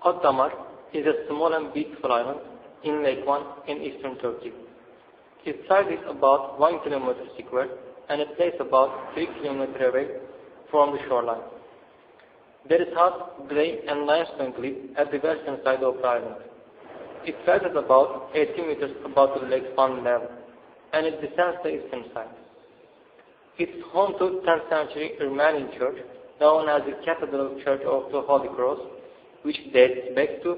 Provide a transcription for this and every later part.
Akdamar is a small and beautiful island in Lake Van in eastern Turkey. Its size is about 1 kilometer square and it lies about 3 kilometers away from the shoreline. There is hard grey and limestone cliff at the western side of the island. It rises about 80 meters above the lake's pond level and it descends the eastern side. It's home to 10th century Armenian church known as the Cathedral Church of the Holy Cross, which dates back to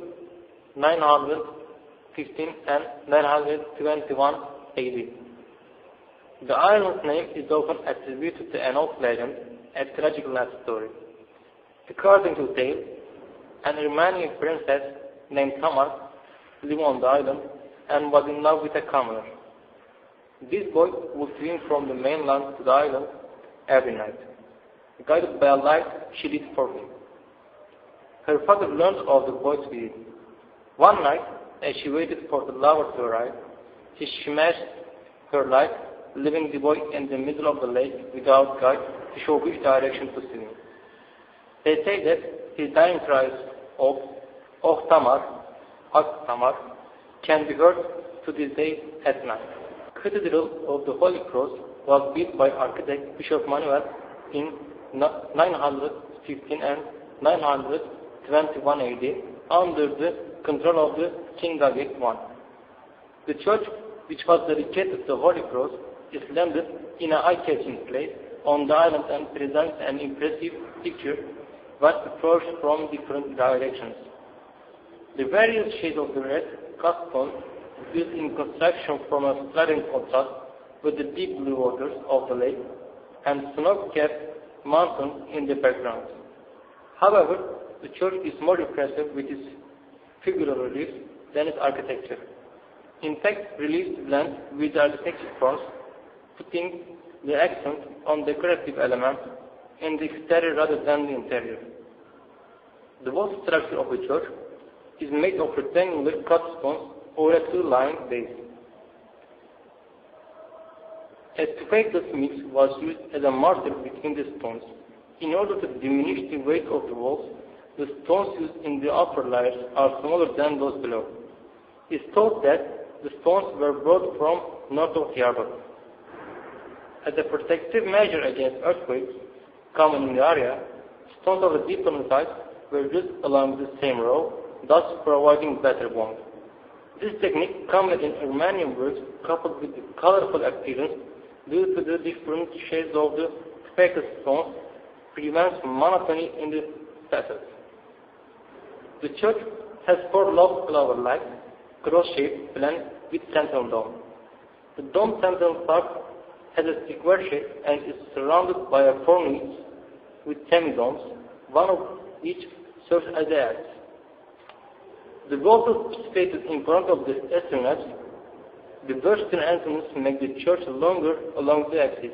915 and 921 AD. The island's name is often attributed to an old legend, a tragic love story. According to tale, an Armenian princess named Tamar lived on the island and was in love with a commoner. This boy would swim from the mainland to the island every night. Guided by a light she lit for him. Her father learned of the boy's visit. One night, as she waited for the lover to arrive, she smashed her light, leaving the boy in the middle of the lake without guide to show which direction to swim. They say that his dying cries of Tamar, Akdamar, can be heard to this day at night. The Cathedral of the Holy Cross was built by architect Bishop Manuel in 915 and 921 AD under the control of the King David I. The church, which was dedicated to the Holy Cross, is landed in an eye-catching place on the island and presents an impressive picture when approached from different directions. The various shades of the red cast stone built in construction from a striking contrast with the deep blue waters of the lake and snow-capped mountains in the background. However, the church is more impressive with its figural reliefs than its architecture. In fact, reliefs blend with the architecture forms, putting the accent on decorative elements in the exterior rather than the interior. The wall structure of the church is made of rectangular cut stones over a two-line base. A tuffaceous mix was used as a mortar between the stones. In order to diminish the weight of the walls, the stones used in the upper layers are smaller than those below. It's thought that the stones were brought from north of the harbor. As a protective measure against earthquakes common in the area, stones of a different size were used along the same row, thus providing better bond. This technique, common in Armenian works, coupled with the colorful appearance due to the different shades of the speckled stones, prevents monotony in the facades. The church has 4 lofty clover-like, cross-shaped plan with central dome. The dome central part has a square shape and is surrounded by a cornice with semi-domes, one of each serves as an axis. The vaulted spaces in front of the eastern edge, the western entrance make the church longer along the axis.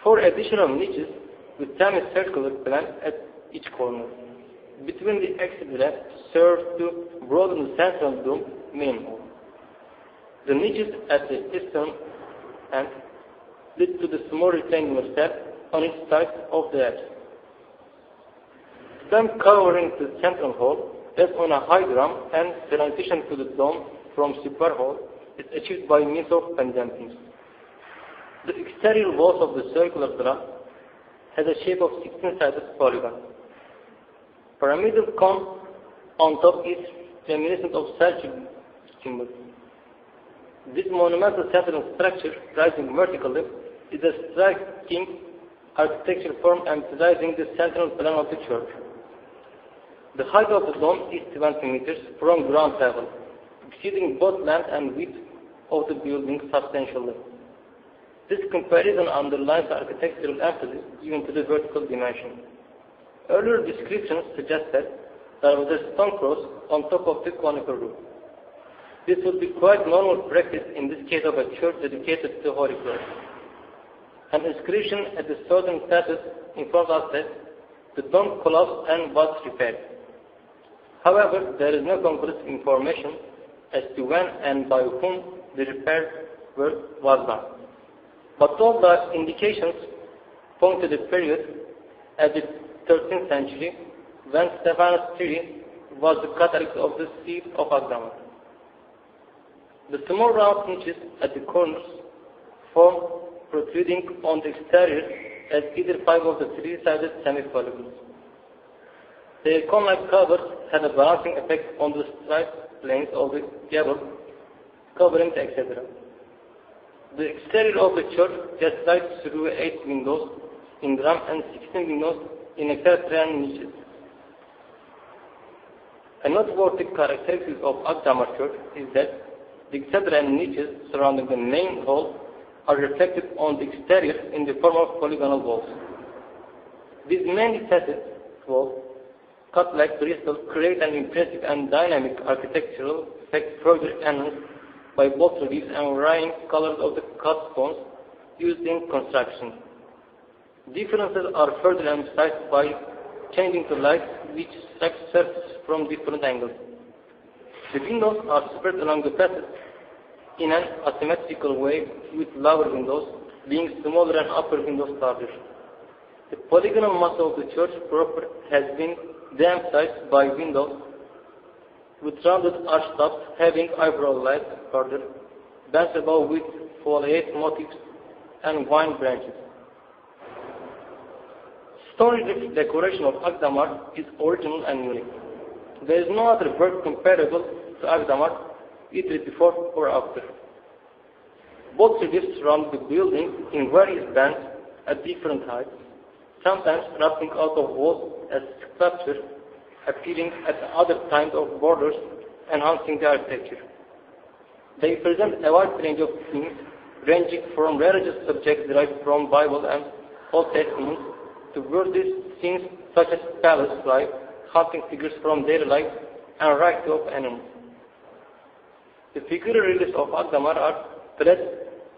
4 additional niches with semicircular plan at each corner. Between the axis serve to broaden the central dome main hall. The niches at the eastern end lead to the small rectangular step on each side of the edge. The dome covering the central hall rests on a high drum and transition to the dome from super hall is achieved by means of pendantings. The exterior walls of the circular drum has a shape of 16-sided polygon. Pyramidal cone on top is reminiscent of Seljuk symbols. This monumental central structure, rising vertically, is a striking architectural form emphasizing the central plan of the church. The height of the dome is 20 meters from ground level, exceeding both length and width of the building substantially. This comparison underlines the architectural emphasis given to the vertical dimension. Earlier descriptions suggest that there was a stone cross on top of the conical roof. This would be quite normal practice in this case of a church dedicated to the Holy Cross. An inscription at the southern facet informs us that the dome collapsed and was repaired. However, there is no conclusive information as to when and by whom the repair work was done. But all the indications point to the period as the 13th century, when Stephanos tree was the catalyst of the seed of Akdamar. The small round niches at the corners form protruding on the exterior as either 5 of the 3-sided semi-follicles. Their cone-like covers had a balancing effect on the striped planes of the gable, covering the etc. The exterior of the church has lights through 8 windows in drum and 16 windows in exterior niches. A noteworthy characteristic of Akdamar Church is that the exterior niches surrounding the main hall are reflected on the exterior in the form of polygonal walls. These many facets walls, cut like crystal, create an impressive and dynamic architectural effect further enhanced by both reliefs and varying colors of the cut stones used in construction. Differences are further emphasized by changing the light which strikes surfaces from different angles. The windows are spread along the passage in an asymmetrical way, with lower windows being smaller and upper windows larger. The polygonal mass of the church proper has been de-emphasized by windows with rounded arch tops having eyebrow-like border, bands above with foliate motifs and vine branches. Stone relief decoration of Akdamar is original and unique. There is no other work comparable to Akdamar, either before or after. Both reliefs surround the building in various bands at different heights, sometimes erupting out of walls as sculpture, appearing at other times of borders, enhancing the architecture. They present a wide range of themes, ranging from religious subjects derived from Bible and Old Testament to worldly scenes such as palace life, hunting figures from daily life, and rights of animals. The figure reliefs of Akdamar are flat,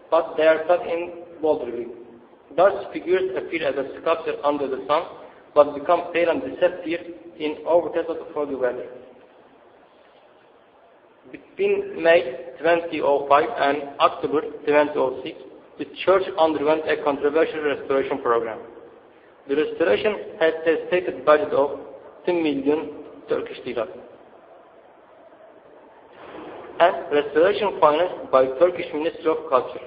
but they are cut in bold relief. Thus, figures appear as a sculpture under the sun, but become pale and disappear in overtones of the foggy weather. Between May 2005 and October 2006, the church underwent a controversial restoration program. The restoration had a stated budget of 2 million Turkish lira. And restoration financed by Turkish Ministry of Culture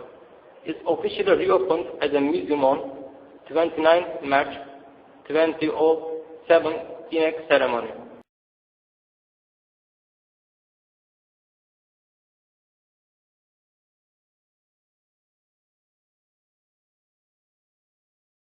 is officially reopened as a museum on 29 March 2007 in a ceremony.